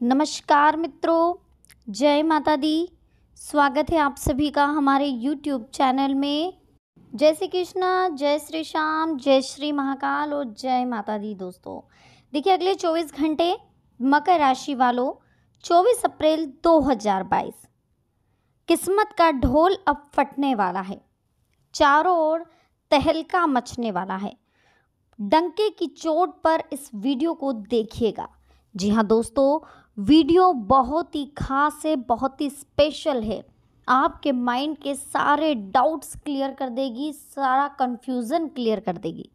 नमस्कार मित्रों, जय माता दी। स्वागत है आप सभी का हमारे यूट्यूब चैनल में। जय श्री कृष्णा, जय श्री श्याम, जय श्री महाकाल और जय माता दी। दोस्तों देखिए, अगले 24 घंटे मकर राशि वालों 24 अप्रैल 2022 किस्मत का ढोल अब फटने वाला है। चारों ओर तहलका मचने वाला है। डंके की चोट पर इस वीडियो को देखिएगा। जी हाँ दोस्तों, वीडियो बहुत ही खास है, बहुत ही स्पेशल है। आपके माइंड के सारे डाउट्स क्लियर कर देगी, सारा कंफ्यूजन क्लियर कर देगी।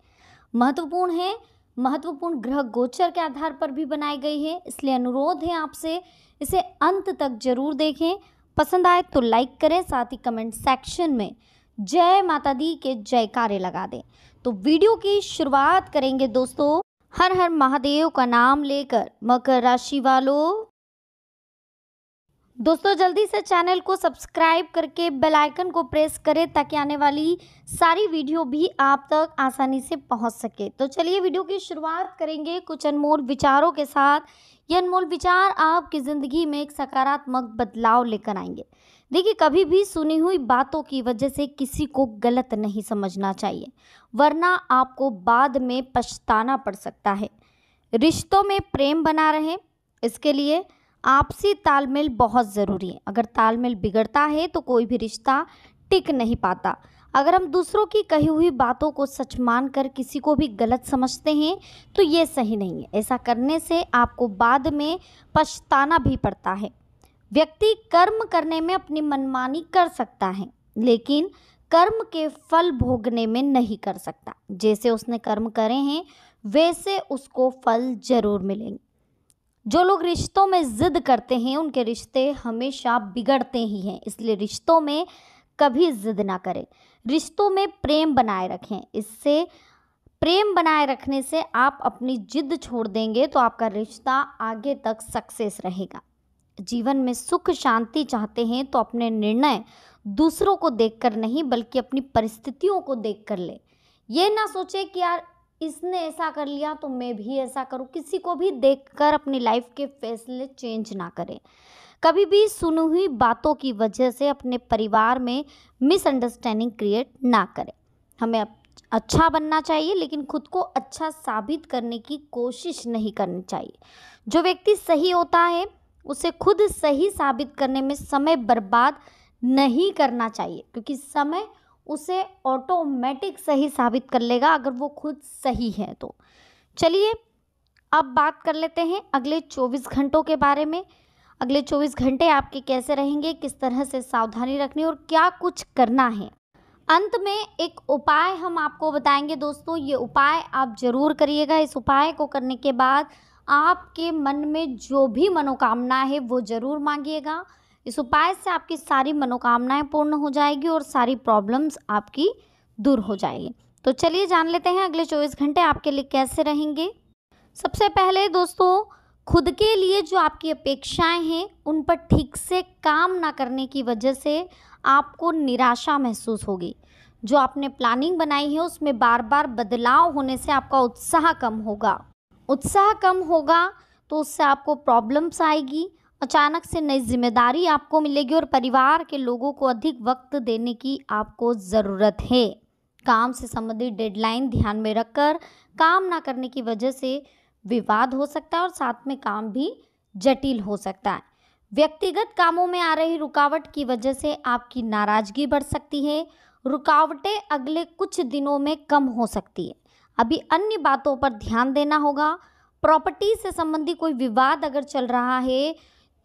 महत्वपूर्ण है, महत्वपूर्ण ग्रह गोचर के आधार पर भी बनाई गई है, इसलिए अनुरोध है आपसे इसे अंत तक जरूर देखें। पसंद आए तो लाइक करें, साथ ही कमेंट सेक्शन में जय माता दी के जयकारे लगा दें। तो वीडियो की शुरुआत करेंगे दोस्तों हर हर महादेव का नाम लेकर। मकर राशि वालों दोस्तों जल्दी से चैनल को सब्सक्राइब करके बेल आइकन को प्रेस करें ताकि आने वाली सारी वीडियो भी आप तक आसानी से पहुंच सके। तो चलिए वीडियो की शुरुआत करेंगे कुछ अनमोल विचारों के साथ। ये अनमोल विचार आपकी ज़िंदगी में एक सकारात्मक बदलाव लेकर आएंगे। देखिए, कभी भी सुनी हुई बातों की वजह से किसी को गलत नहीं समझना चाहिए, वरना आपको बाद में पछताना पड़ सकता है। रिश्तों में प्रेम बना रहे, इसके लिए आपसी तालमेल बहुत ज़रूरी है। अगर तालमेल बिगड़ता है तो कोई भी रिश्ता टिक नहीं पाता। अगर हम दूसरों की कही हुई बातों को सच मानकर किसी को भी गलत समझते हैं तो ये सही नहीं है। ऐसा करने से आपको बाद में पछताना भी पड़ता है। व्यक्ति कर्म करने में अपनी मनमानी कर सकता है, लेकिन कर्म के फल भोगने में नहीं कर सकता। जैसे उसने कर्म करे हैं वैसे उसको फल जरूर मिलेंगे। जो लोग रिश्तों में जिद करते हैं उनके रिश्ते हमेशा बिगड़ते ही हैं, इसलिए रिश्तों में कभी जिद ना करें। रिश्तों में प्रेम बनाए रखें। इससे प्रेम बनाए रखने से आप अपनी जिद छोड़ देंगे तो आपका रिश्ता आगे तक सक्सेस रहेगा। जीवन में सुख शांति चाहते हैं तो अपने निर्णय दूसरों को देखकर नहीं बल्कि अपनी परिस्थितियों को देखकर ले। ये ना सोचे कि यार इसने ऐसा कर लिया तो मैं भी ऐसा करूं। किसी को भी देखकर अपनी लाइफ के फैसले चेंज ना करें। कभी भी सुनी हुई बातों की वजह से अपने परिवार में मिसअंडरस्टैंडिंग क्रिएट ना करें। हमें अच्छा बनना चाहिए, लेकिन खुद को अच्छा साबित करने की कोशिश नहीं करनी चाहिए। जो व्यक्ति सही होता है उसे खुद सही साबित करने में समय बर्बाद नहीं करना चाहिए, क्योंकि समय उसे ऑटोमेटिक सही साबित कर लेगा अगर वो खुद सही है तो। चलिए अब बात कर लेते हैं अगले 24 घंटों के बारे में। अगले 24 घंटे आपके कैसे रहेंगे, किस तरह से सावधानी रखनी और क्या कुछ करना है। अंत में एक उपाय हम आपको बताएंगे दोस्तों, ये उपाय आप जरूर करिएगा। इस उपाय को करने के बाद आपके मन में जो भी मनोकामना है वो ज़रूर मांगिएगा। इस उपाय से आपकी सारी मनोकामनाएं पूर्ण हो जाएगी और सारी प्रॉब्लम्स आपकी दूर हो जाएगी। तो चलिए जान लेते हैं अगले 24 घंटे आपके लिए कैसे रहेंगे। सबसे पहले दोस्तों, खुद के लिए जो आपकी अपेक्षाएं हैं उन पर ठीक से काम ना करने की वजह से आपको निराशा महसूस होगी। जो आपने प्लानिंग बनाई है उसमें बार बार बदलाव होने से आपका उत्साह कम होगा। उत्साह कम होगा तो उससे आपको प्रॉब्लम्स आएगी। अचानक से नई जिम्मेदारी आपको मिलेगी और परिवार के लोगों को अधिक वक्त देने की आपको ज़रूरत है। काम से संबंधित डेडलाइन ध्यान में रखकर काम ना करने की वजह से विवाद हो सकता है और साथ में काम भी जटिल हो सकता है। व्यक्तिगत कामों में आ रही रुकावट की वजह से आपकी नाराज़गी बढ़ सकती है। रुकावटें अगले कुछ दिनों में कम हो सकती है। अभी अन्य बातों पर ध्यान देना होगा। प्रॉपर्टी से संबंधित कोई विवाद अगर चल रहा है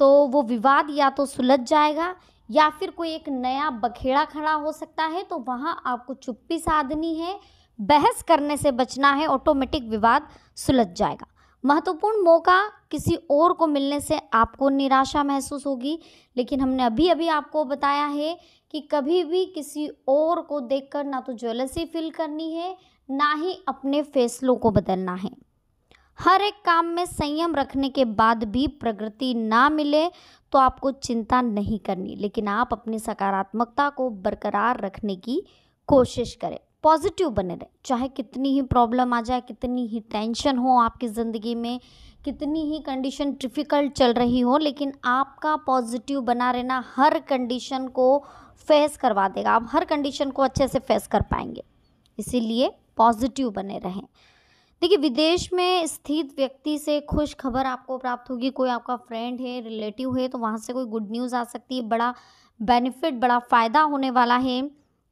तो वो विवाद या तो सुलझ जाएगा या फिर कोई एक नया बखेड़ा खड़ा हो सकता है, तो वहाँ आपको चुप्पी साधनी है, बहस करने से बचना है, ऑटोमेटिक विवाद सुलझ जाएगा। महत्वपूर्ण मौका किसी और को मिलने से आपको निराशा महसूस होगी, लेकिन हमने अभी अभी आपको बताया है कि कभी भी किसी और को देखकर ना तो जेलसी फील करनी है, ना ही अपने फैसलों को बदलना है। हर एक काम में संयम रखने के बाद भी प्रगति ना मिले तो आपको चिंता नहीं करनी, लेकिन आप अपनी सकारात्मकता को बरकरार रखने की कोशिश करें। पॉजिटिव बने रहें, चाहे कितनी ही प्रॉब्लम आ जाए, कितनी ही टेंशन हो आपकी ज़िंदगी में, कितनी ही कंडीशन डिफ़िकल्ट चल रही हो, लेकिन आपका पॉजिटिव बना रहना हर कंडीशन को फेस करवा देगा। आप हर कंडीशन को अच्छे से फेस कर पाएंगे, इसीलिए पॉजिटिव बने रहें। देखिए, विदेश में स्थित व्यक्ति से खुश खबर आपको प्राप्त होगी। कोई आपका फ्रेंड है, रिलेटिव है, तो वहाँ से कोई गुड न्यूज़ आ सकती है। बड़ा बेनिफिट, बड़ा फ़ायदा होने वाला है।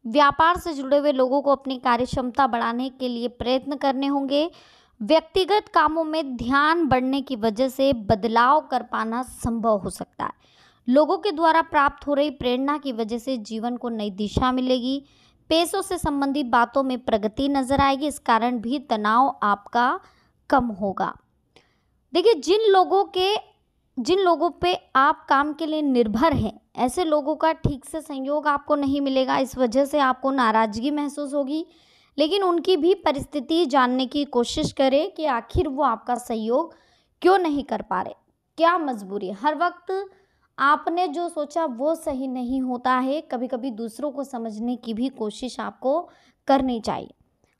व्यापार से जुड़े हुए लोगों को अपनी कार्यक्षमता बढ़ाने के लिए प्रयत्न करने होंगे। व्यक्तिगत कामों में ध्यान बढ़ने की वजह से बदलाव कर पाना संभव हो सकता है। लोगों के द्वारा प्राप्त हो रही प्रेरणा की वजह से जीवन को नई दिशा मिलेगी। पैसों से संबंधित बातों में प्रगति नजर आएगी, इस कारण भी तनाव आपका कम होगा। देखिए, जिन लोगों पे आप काम के लिए निर्भर हैं, ऐसे लोगों का ठीक से सहयोग आपको नहीं मिलेगा। इस वजह से आपको नाराज़गी महसूस होगी, लेकिन उनकी भी परिस्थिति जानने की कोशिश करें कि आखिर वो आपका सहयोग क्यों नहीं कर पा रहे, क्या मजबूरी है। हर वक्त आपने जो सोचा वो सही नहीं होता है। कभी कभी दूसरों को समझने की भी कोशिश आपको करनी चाहिए।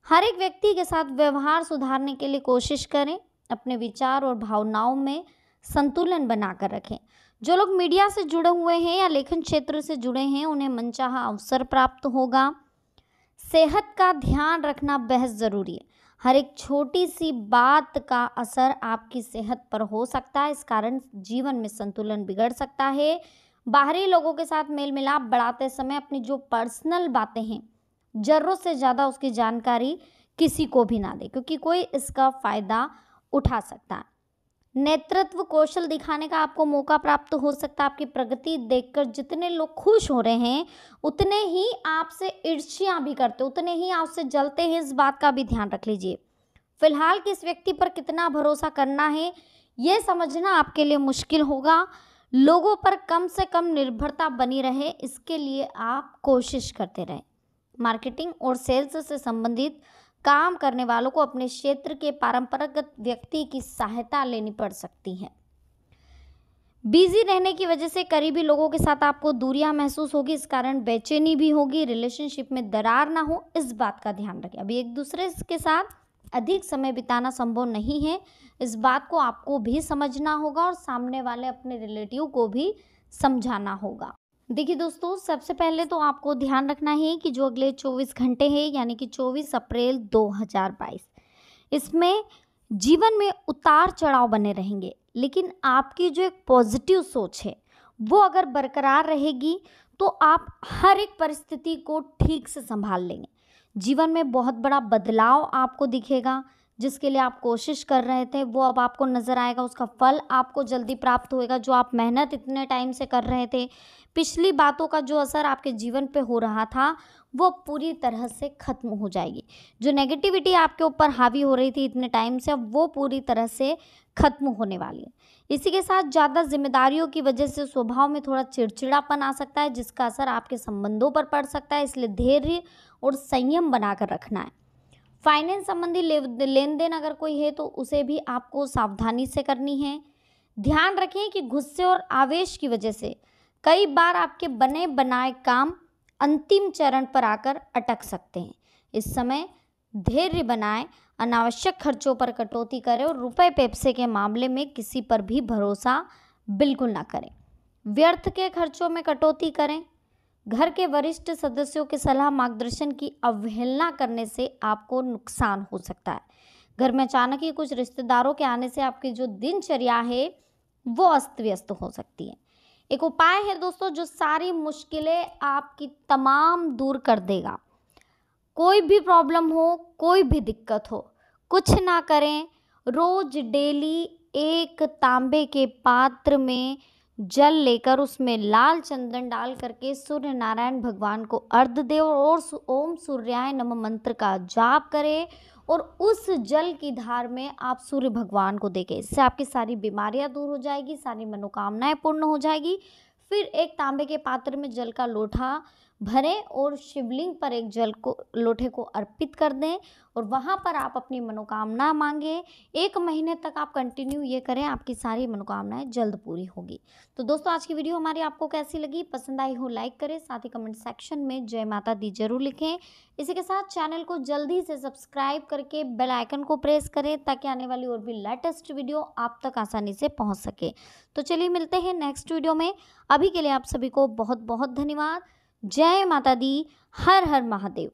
हर एक व्यक्ति के साथ व्यवहार सुधारने के लिए कोशिश करें। अपने विचार और भावनाओं में संतुलन बनाकर रखें। जो लोग मीडिया से जुड़े हुए हैं या लेखन क्षेत्र से जुड़े हैं, उन्हें मनचाहा अवसर प्राप्त होगा। सेहत का ध्यान रखना बेहद ज़रूरी है। हर एक छोटी सी बात का असर आपकी सेहत पर हो सकता है, इस कारण जीवन में संतुलन बिगड़ सकता है। बाहरी लोगों के साथ मेल मिलाप बढ़ाते समय अपनी जो पर्सनल बातें हैं, ज़रूरत से ज़्यादा उसकी जानकारी किसी को भी ना दे, क्योंकि कोई इसका फ़ायदा उठा सकता है। नेतृत्व कौशल दिखाने का आपको मौका प्राप्त हो सकता है। आपकी प्रगति देखकर जितने लोग खुश हो रहे हैं, उतने ही आपसे ईर्ष्या भी करते, उतने ही आपसे जलते हैं। इस बात का भी ध्यान रख लीजिए। फिलहाल किस व्यक्ति पर कितना भरोसा करना है, ये समझना आपके लिए मुश्किल होगा। लोगों पर कम से कम निर्भरता बनी रहे, इसके लिए आप कोशिश करते रहें। मार्केटिंग और सेल्स से संबंधित काम करने वालों को अपने क्षेत्र के पारंपरिक व्यक्ति की सहायता लेनी पड़ सकती है। बिजी रहने की वजह से करीबी लोगों के साथ आपको दूरियां महसूस होगी, इस कारण बेचैनी भी होगी। रिलेशनशिप में दरार ना हो, इस बात का ध्यान रखें। अभी एक दूसरे के साथ अधिक समय बिताना संभव नहीं है, इस बात को आपको भी समझना होगा और सामने वाले अपने रिलेटिव को भी समझाना होगा। देखिए दोस्तों, सबसे पहले तो आपको ध्यान रखना है कि जो अगले 24 घंटे हैं, यानी कि 24 अप्रैल 2022, इसमें जीवन में उतार चढ़ाव बने रहेंगे, लेकिन आपकी जो एक पॉजिटिव सोच है वो अगर बरकरार रहेगी तो आप हर एक परिस्थिति को ठीक से संभाल लेंगे। जीवन में बहुत बड़ा बदलाव आपको दिखेगा। जिसके लिए आप कोशिश कर रहे थे वो अब आपको नज़र आएगा, उसका फल आपको जल्दी प्राप्त होएगा। जो आप मेहनत इतने टाइम से कर रहे थे, पिछली बातों का जो असर आपके जीवन पे हो रहा था, वो पूरी तरह से ख़त्म हो जाएगी। जो नेगेटिविटी आपके ऊपर हावी हो रही थी इतने टाइम से, अब वो पूरी तरह से ख़त्म होने वाली है। इसी के साथ ज़्यादा जिम्मेदारियों की वजह से स्वभाव में थोड़ा चिड़चिड़ापन आ सकता है, जिसका असर आपके संबंधों पर पड़ सकता है, इसलिए धैर्य और संयम बनाकर रखना है। फाइनेंस संबंधी लेन देन अगर कोई है तो उसे भी आपको सावधानी से करनी है। ध्यान रखें कि गुस्से और आवेश की वजह से कई बार आपके बने बनाए काम अंतिम चरण पर आकर अटक सकते हैं। इस समय धैर्य बनाएं, अनावश्यक खर्चों पर कटौती करें और रुपए पैसे के मामले में किसी पर भी भरोसा बिल्कुल ना करें। व्यर्थ के खर्चों में कटौती करें। घर के वरिष्ठ सदस्यों के सलाह मार्गदर्शन की अवहेलना करने से आपको नुकसान हो सकता है। घर में अचानक ही कुछ रिश्तेदारों के आने से आपकी जो दिनचर्या है वो अस्त व्यस्त हो सकती है। एक उपाय है दोस्तों जो सारी मुश्किलें आपकी तमाम दूर कर देगा। कोई भी प्रॉब्लम हो, कोई भी दिक्कत हो, कुछ ना करें, रोज डेली एक तांबे के पात्र में जल लेकर उसमें लाल चंदन डाल करके सूर्य नारायण भगवान को अर्घ्य दे और ओम सूर्याय नमः मंत्र का जाप करें और उस जल की धार में आप सूर्य भगवान को देखें। इससे आपकी सारी बीमारियां दूर हो जाएगी, सारी मनोकामनाएं पूर्ण हो जाएगी। फिर एक तांबे के पात्र में जल का लोटा भरें और शिवलिंग पर एक जल को लोटे को अर्पित कर दें और वहाँ पर आप अपनी मनोकामना मांगें। 1 महीने तक आप कंटिन्यू ये करें, आपकी सारी मनोकामनाएं जल्द पूरी होगी। तो दोस्तों आज की वीडियो हमारी आपको कैसी लगी? पसंद आई हो लाइक करें, साथ ही कमेंट सेक्शन में जय माता दी जरूर लिखें। इसी के साथ चैनल को जल्दी से सब्सक्राइब करके बेल आइकन को प्रेस करें ताकि आने वाली और भी लेटेस्ट वीडियो आप तक आसानी से पहुंच सके। तो चलिए मिलते हैं नेक्स्ट वीडियो में। अभी के लिए आप सभी को बहुत बहुत धन्यवाद। जय माता दी। हर हर महादेव।